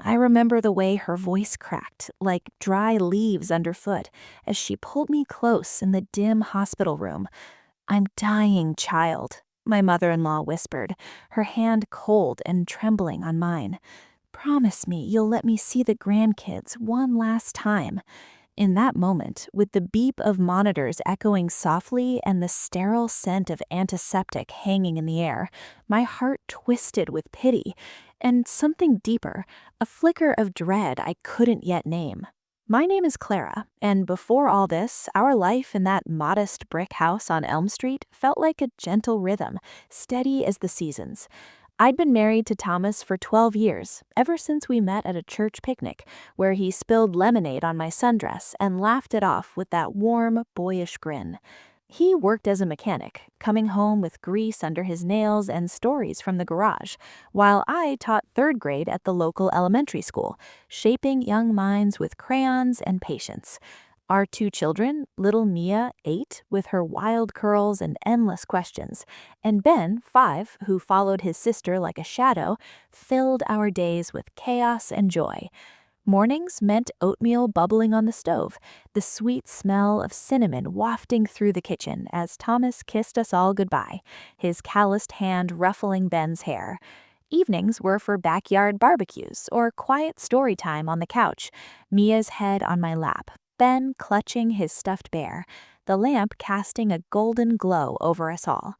I remember the way her voice cracked, like dry leaves underfoot, as she pulled me close in the dim hospital room. "I'm dying, child," my mother-in-law whispered, her hand cold and trembling on mine. "Promise me you'll let me see the grandkids one last time." In that moment, with the beep of monitors echoing softly and the sterile scent of antiseptic hanging in the air, my heart twisted with pity and something deeper, a flicker of dread I couldn't yet name. My name is Clara, and before all this, our life in that modest brick house on Elm Street felt like a gentle rhythm, steady as the seasons. I'd been married to Thomas for 12 years, ever since we met at a church picnic, where he spilled lemonade on my sundress and laughed it off with that warm, boyish grin. He worked as a mechanic, coming home with grease under his nails and stories from the garage, while I taught third grade at the local elementary school, shaping young minds with crayons and patience. Our two children, little Mia, 8, with her wild curls and endless questions, and Ben, 5, who followed his sister like a shadow, filled our days with chaos and joy. Mornings meant oatmeal bubbling on the stove, the sweet smell of cinnamon wafting through the kitchen as Thomas kissed us all goodbye, his calloused hand ruffling Ben's hair. Evenings were for backyard barbecues or quiet story time on the couch, Mia's head on my lap, Ben clutching his stuffed bear, the lamp casting a golden glow over us all.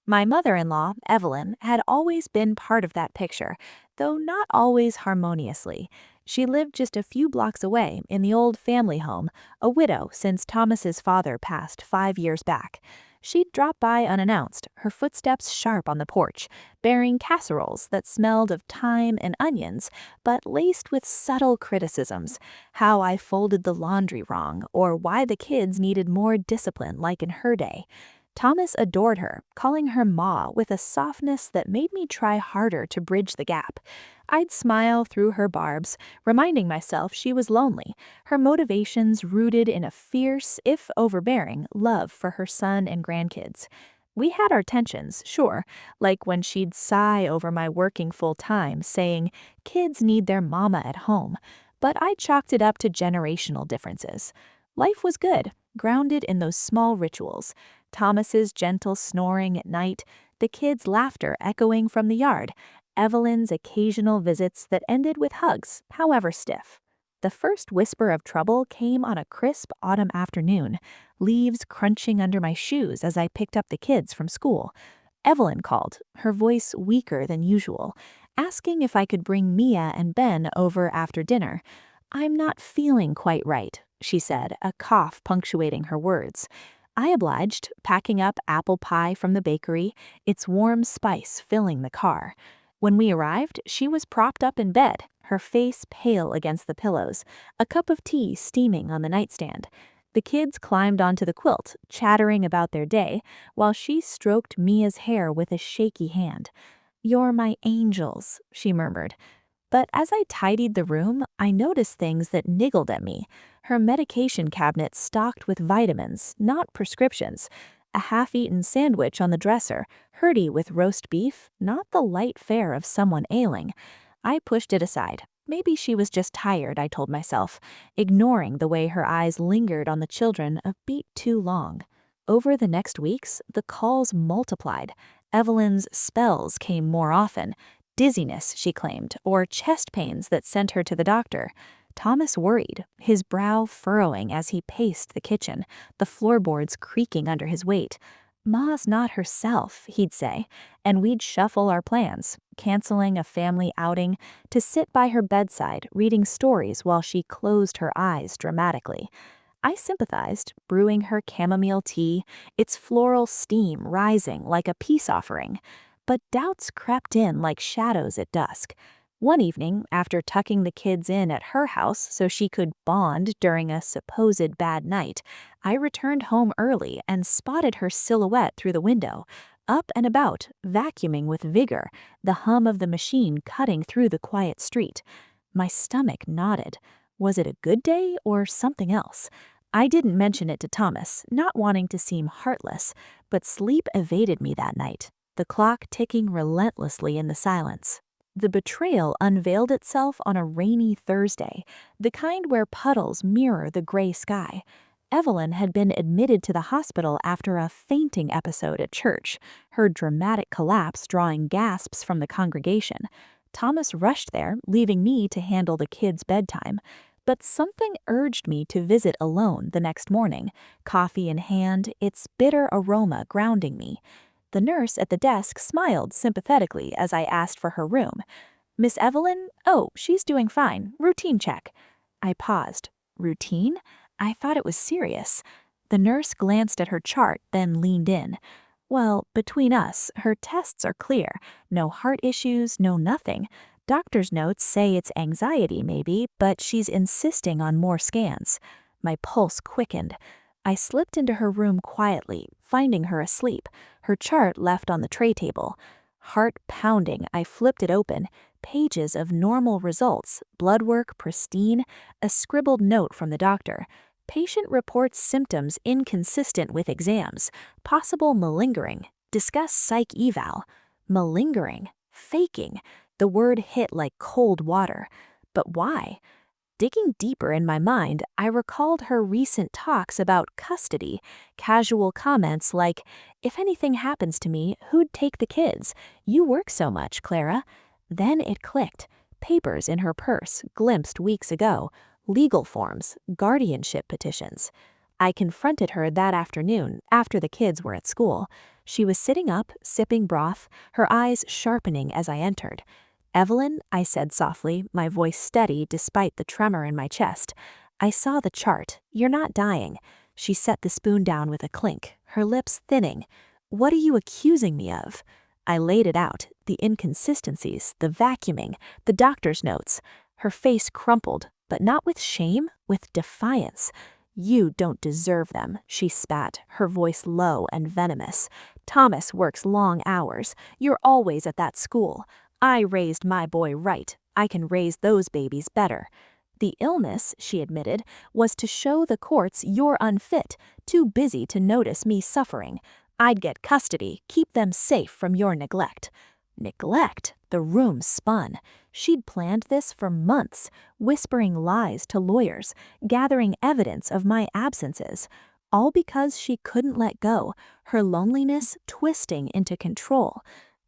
My mother-in-law, Evelyn, had always been part of that picture, though not always harmoniously. She lived just a few blocks away in the old family home, a widow since Thomas's father passed 5 years back. She'd drop by unannounced, her footsteps sharp on the porch, bearing casseroles that smelled of thyme and onions, but laced with subtle criticisms, how I folded the laundry wrong, or why the kids needed more discipline like in her day. Thomas adored her, calling her Ma with a softness that made me try harder to bridge the gap. I'd smile through her barbs, reminding myself she was lonely, her motivations rooted in a fierce, if overbearing, love for her son and grandkids. We had our tensions, sure, like when she'd sigh over my working full-time, saying, "Kids need their mama at home," but I chalked it up to generational differences. Life was good, grounded in those small rituals. Thomas's gentle snoring at night, the kids' laughter echoing from the yard, Evelyn's occasional visits that ended with hugs, however stiff. The first whisper of trouble came on a crisp autumn afternoon, leaves crunching under my shoes as I picked up the kids from school. Evelyn called, her voice weaker than usual, asking if I could bring Mia and Ben over after dinner. "I'm not feeling quite right," she said, a cough punctuating her words. I obliged, packing up apple pie from the bakery, its warm spice filling the car. When we arrived, she was propped up in bed, her face pale against the pillows, a cup of tea steaming on the nightstand. The kids climbed onto the quilt, chattering about their day, while she stroked Mia's hair with a shaky hand. "You're my angels," she murmured. But as I tidied the room, I noticed things that niggled at me. Her medication cabinet stocked with vitamins, not prescriptions. A half-eaten sandwich on the dresser, hearty with roast beef, not the light fare of someone ailing. I pushed it aside. Maybe she was just tired, I told myself, ignoring the way her eyes lingered on the children a beat too long. Over the next weeks, the calls multiplied. Evelyn's spells came more often. Dizziness, she claimed, or chest pains that sent her to the doctor. Thomas worried, his brow furrowing as he paced the kitchen, the floorboards creaking under his weight. "Ma's not herself," he'd say, and we'd shuffle our plans, canceling a family outing to sit by her bedside reading stories while she closed her eyes dramatically. I sympathized, brewing her chamomile tea, its floral steam rising like a peace offering. But doubts crept in like shadows at dusk. One evening, after tucking the kids in at her house so she could bond during a supposed bad night, I returned home early and spotted her silhouette through the window, up and about, vacuuming with vigor, the hum of the machine cutting through the quiet street. My stomach nodded. Was it a good day or something else? I didn't mention it to Thomas, not wanting to seem heartless, but sleep evaded me that night, the clock ticking relentlessly in the silence. The betrayal unveiled itself on a rainy Thursday, the kind where puddles mirror the gray sky. Evelyn had been admitted to the hospital after a fainting episode at church, her dramatic collapse drawing gasps from the congregation. Thomas rushed there, leaving me to handle the kids' bedtime. But something urged me to visit alone the next morning, coffee in hand, its bitter aroma grounding me. The nurse at the desk smiled sympathetically as I asked for her room. Miss Evelyn? Oh, she's doing fine. Routine check. I paused. Routine? I thought it was serious. The nurse glanced at her chart, then leaned in. Well, between us, her tests are clear. No heart issues, no nothing. Doctor's notes say it's anxiety maybe, but she's insisting on more scans. My pulse quickened. I slipped into her room quietly, finding her asleep, her chart left on the tray table. Heart pounding, I flipped it open. Pages of normal results, blood work pristine, a scribbled note from the doctor. Patient reports symptoms inconsistent with exams, possible malingering. Discuss psych eval. Malingering, faking. The word hit like cold water. But why? Digging deeper in my mind, I recalled her recent talks about custody, casual comments like, if anything happens to me, who'd take the kids? You work so much, Clara. Then it clicked. Papers in her purse, glimpsed weeks ago, legal forms, guardianship petitions. I confronted her that afternoon after the kids were at school. She was sitting up, sipping broth, her eyes sharpening as I entered. Evelyn, I said softly, my voice steady despite the tremor in my chest. I saw the chart. You're not dying. She set the spoon down with a clink, her lips thinning. What are you accusing me of? I laid it out, the inconsistencies, the vacuuming, the doctor's notes. Her face crumpled, but not with shame, with defiance. You don't deserve them, she spat, her voice low and venomous. Thomas works long hours. You're always at that school. I raised my boy right. I can raise those babies better. The illness, she admitted, was to show the courts you're unfit, too busy to notice me suffering. I'd get custody, keep them safe from your neglect. Neglect? The room spun. She'd planned this for months, whispering lies to lawyers, gathering evidence of my absences. All because she couldn't let go, her loneliness twisting into control.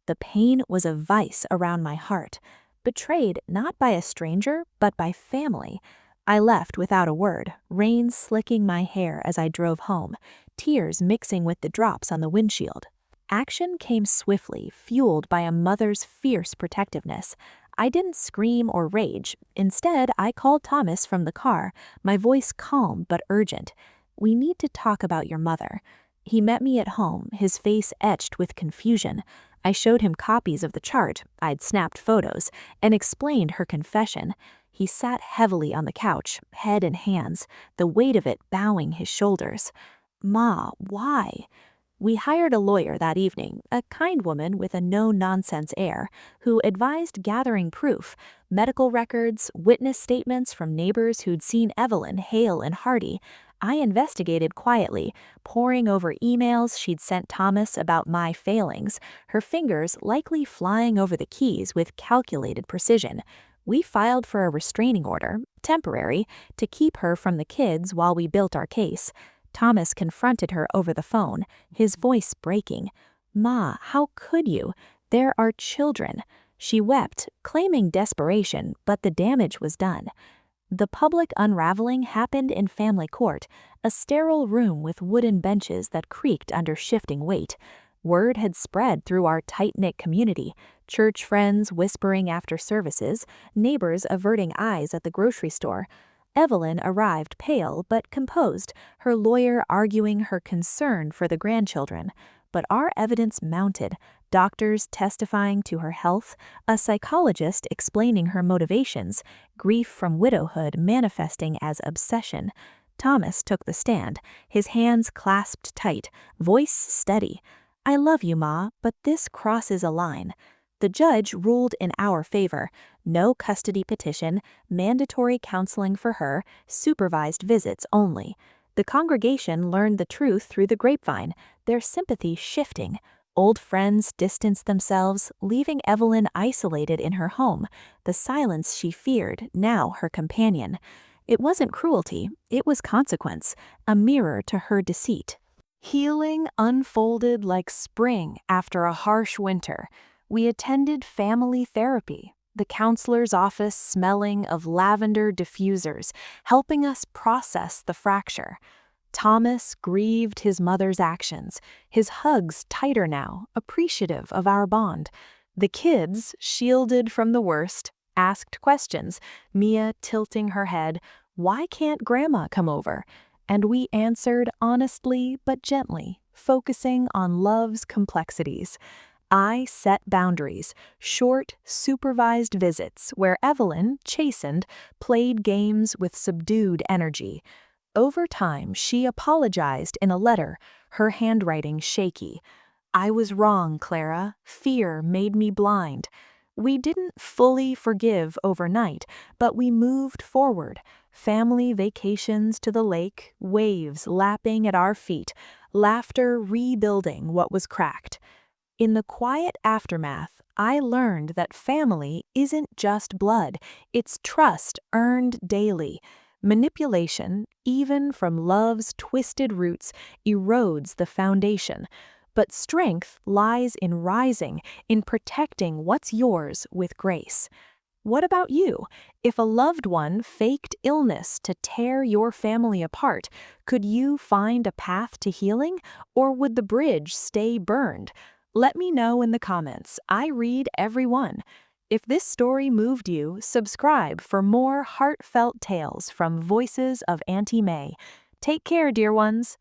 The pain was a vice around my heart, betrayed not by a stranger, but by family. I left without a word, rain slicking my hair as I drove home, tears mixing with the drops on the windshield. Action came swiftly, fueled by a mother's fierce protectiveness. I didn't scream or rage. Instead, I called Thomas from the car, my voice calm but urgent. We need to talk about your mother. He met me at home, his face etched with confusion. I showed him copies of the chart, I'd snapped photos, and explained her confession. He sat heavily on the couch, head in hands, the weight of it bowing his shoulders. Ma, why? We hired a lawyer that evening, a kind woman with a no-nonsense air, who advised gathering proof, medical records, witness statements from neighbors who'd seen Evelyn hale and hearty. I investigated quietly, poring over emails she'd sent Thomas about my failings, her fingers likely flying over the keys with calculated precision. We filed for a restraining order, temporary, to keep her from the kids while we built our case. Thomas confronted her over the phone, his voice breaking. Ma, how could you? There are children. She wept, claiming desperation, but the damage was done. The public unraveling happened in family court, a sterile room with wooden benches that creaked under shifting weight. Word had spread through our tight-knit community, church friends whispering after services, neighbors averting eyes at the grocery store. Evelyn arrived pale but composed, her lawyer arguing her concern for the grandchildren. But our evidence mounted, doctors testifying to her health, a psychologist explaining her motivations, grief from widowhood manifesting as obsession. Thomas took the stand, his hands clasped tight, voice steady. I love you, Ma, but this crosses a line. The judge ruled in our favor. No custody petition, mandatory counseling for her, supervised visits only. The congregation learned the truth through the grapevine, their sympathy shifting. Old friends distanced themselves, leaving Evelyn isolated in her home, the silence she feared, now her companion. It wasn't cruelty, it was consequence, a mirror to her deceit. Healing unfolded like spring after a harsh winter. We attended family therapy, the counselor's office smelling of lavender diffusers, helping us process the fracture. Thomas grieved his mother's actions, his hugs tighter now, appreciative of our bond. The kids, shielded from the worst, asked questions, Mia tilting her head, "Why can't Grandma come over?" And we answered honestly but gently, focusing on love's complexities. I set boundaries, short, supervised visits where Evelyn, chastened, played games with subdued energy. Over time, she apologized in a letter, her handwriting shaky. "I was wrong, Clara. Fear made me blind." We didn't fully forgive overnight, but we moved forward. Family vacations to the lake, waves lapping at our feet, laughter rebuilding what was cracked. In the quiet aftermath, I learned that family isn't just blood, it's trust earned daily. Manipulation, even from love's twisted roots, erodes the foundation. But strength lies in rising, in protecting what's yours with grace. What about you? If a loved one faked illness to tear your family apart, could you find a path to healing, or would the bridge stay burned? Let me know in the comments. I read every one. If this story moved you, subscribe for more heartfelt tales from Voices of Auntie May. Take care, dear ones.